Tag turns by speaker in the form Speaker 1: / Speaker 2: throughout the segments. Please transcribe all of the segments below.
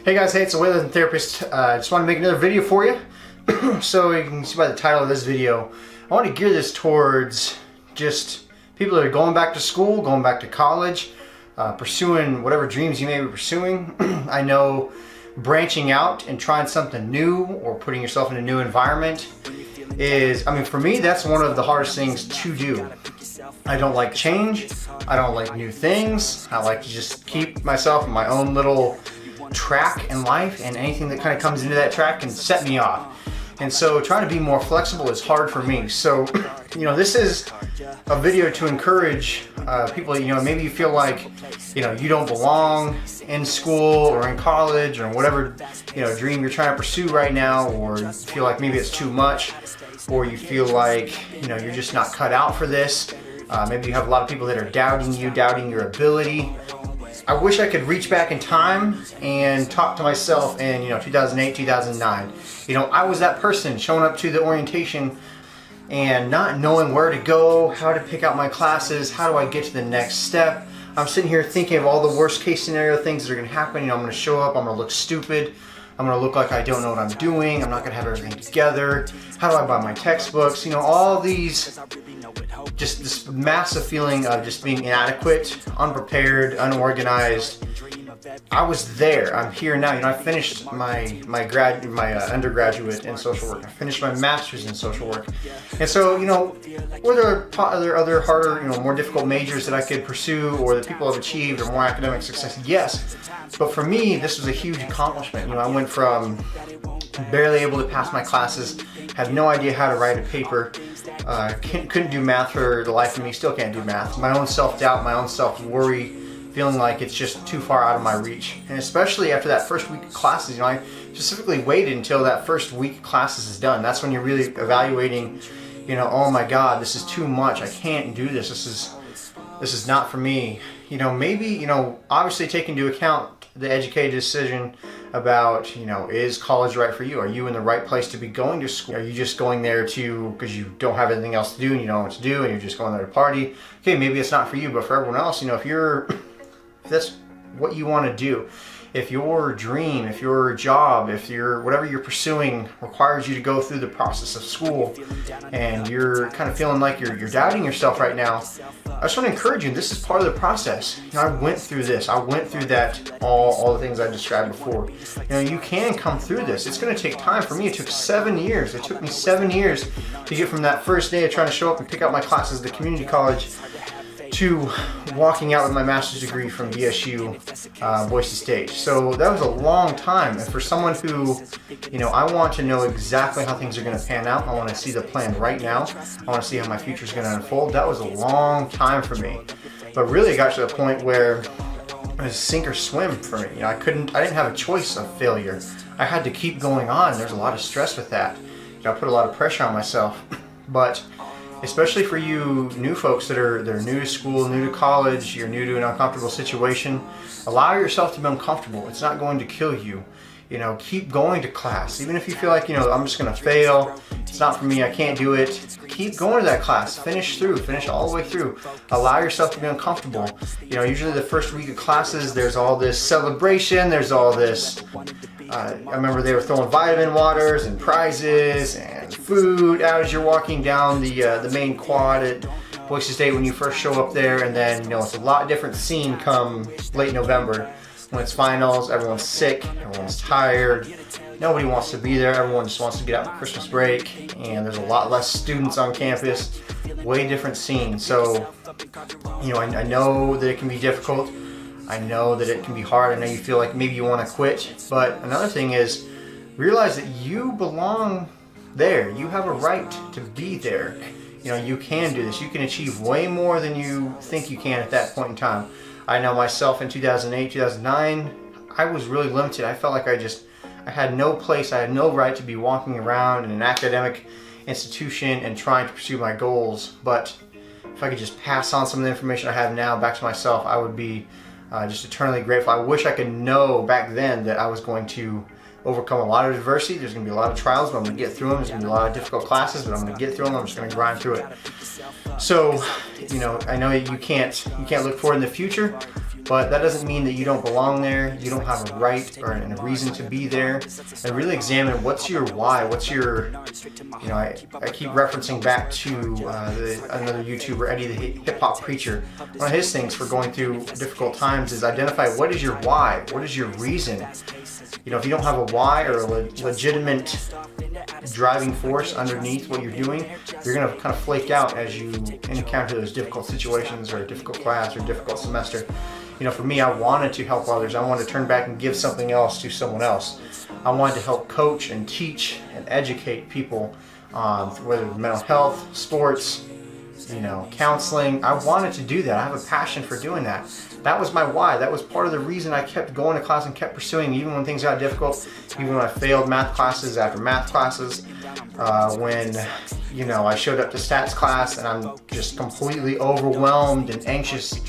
Speaker 1: Hey guys, hey, it's the Weightlifting Therapist. I just want to make another video for you. So you can see by the title of this video, I want to gear this towards just people that are going back to school, going back to college, pursuing whatever dreams you may be pursuing. I know branching out and trying something new or putting yourself in a new environment is, for me, that's one of the hardest things to do. I don't like change. I don't like new things. I like to just keep myself in my own little track in life, and anything that kind of comes into that track can set me off. And so trying to be more flexible is hard for me. So, this is a video to encourage people, maybe you feel like, you don't belong in school or in college or whatever, dream you're trying to pursue right now, or you feel like maybe it's too much, or you feel like, you're just not cut out for this. Maybe you have a lot of people that are doubting you, doubting your ability. I wish I could reach back in time and talk to myself in 2008, 2009. I was that person showing up to the orientation and not knowing where to go, how to pick out my classes, how do I get to the next step. I'm sitting here thinking of all the worst case scenario things that are going to happen. I'm going to show up, I'm going to look stupid, I'm going to look like I don't know what I'm doing, I'm not going to have everything together. How do I buy my textbooks? All these, just this massive feeling of just being inadequate, unprepared, unorganized. I was there. I'm here now. I finished my undergraduate in social work. I finished my master's in social work. And so, were there other harder, more difficult majors that I could pursue, or that people have achieved, or more academic success? Yes. But for me, this was a huge accomplishment. I went from barely able to pass my classes, had no idea how to write a paper, couldn't do math for the life of me, still can't do math. My own self-doubt, my own self-worry, feeling like it's just too far out of my reach. And especially after that first week of classes, I specifically waited until that first week of classes is done. That's when you're really evaluating, oh my God, this is too much. I can't do this. This is not for me. Maybe, obviously take into account the educated decision about, is college right for you? Are you in the right place to be going to school? Are you just going there because you don't have anything else to do and you don't know what to do and you're just going there to party? Okay, maybe it's not for you, but for everyone else, if that's what you want to do, if your dream, if your job, if whatever you're pursuing requires you to go through the process of school, and you're kind of feeling like you're doubting yourself right now, I just want to encourage you, this is part of the process. I went through this. I went through that, all the things I described before. You can come through this. It's going to take time. For me, it took 7 years. It took me 7 years to get from that first day of trying to show up and pick out my classes at the community college to walking out with my master's degree from BSU, Boise State. So that was a long time. And for someone who, I want to know exactly how things are going to pan out. I want to see the plan right now. I want to see how my future is going to unfold. That was a long time for me. But really it got to the point where it was sink or swim for me. I didn't have a choice of failure. I had to keep going on. There's a lot of stress with that. I put a lot of pressure on myself. But especially for you new folks that are new to school, new to college, you're new to an uncomfortable situation, allow yourself to be uncomfortable. It's not going to kill you. Keep going to class. Even if you feel like, I'm just going to fail, it's not for me, I can't do it. Keep going to that class. Finish all the way through. Allow yourself to be uncomfortable. Usually the first week of classes, there's all this celebration, there's all this, I remember they were throwing vitamin waters and prizes and food out as you're walking down the main quad at Boise State when you first show up there, and then it's a lot different scene come late November when it's finals. Everyone's sick, everyone's tired, nobody wants to be there, everyone just wants to get out for Christmas break, and there's a lot less students on campus. Way different scene. So I know that it can be difficult. I know that it can be hard. I know you feel like maybe you want to quit, but another thing is realize that you belong there. You have a right to be there. You can do this. You can achieve way more than you think you can at that point in time. I know myself in 2008, 2009, I was really limited. I felt like I had no place, I had no right to be walking around in an academic institution and trying to pursue my goals. But if I could just pass on some of the information I have now back to myself, I would be just eternally grateful. I wish I could know back then that I was going to overcome a lot of adversity. There's going to be a lot of trials, but I'm going to get through them. There's going to be a lot of difficult classes, but I'm going to get through them. I'm just going to grind through it. So, I know you can't look forward in the future, But that doesn't mean that you don't belong there, you don't have a right or a reason to be there. And really examine what's your why, what's your, you know, I keep referencing back to another YouTuber, Eddie the Hip Hop Preacher. One of his things for going through difficult times is identify what is your why, what is your reason. You know, if you don't have a why or a legitimate driving force underneath what you're doing, you're going to kind of flake out as you encounter those difficult situations or a difficult class or a difficult semester. You know, for me, I wanted to help others. I wanted to turn back and give something else to someone else. I wanted to help coach and teach and educate people, whether it's mental health, sports, you know, counseling. I wanted to do that. I have a passion for doing that. That was my why. That was part of the reason I kept going to class and kept pursuing, even when things got difficult, even when I failed math classes after math classes, when, you know, I showed up to stats class and I'm just completely overwhelmed and anxious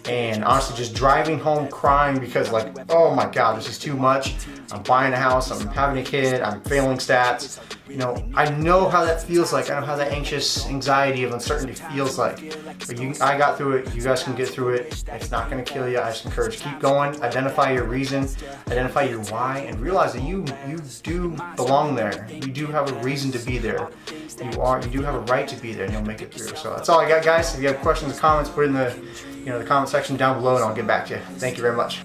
Speaker 1: and honestly just driving home crying because, like, oh my God, this is too much. I'm buying a house, I'm having a kid, I'm failing stats. You know, I know how that feels like. I know how that anxious anxiety of uncertainty feels like. But I got through it. You guys can get through it. It's not going to kill you. I just encourage, keep going. Identify your reason. Identify your why, and realize that you do belong there. You do have a reason to be there. You do have a right to be there, and you'll make it through. So that's all I got, guys. If you have questions or comments, put it in the comment section down below, and I'll get back to you. Thank you very much.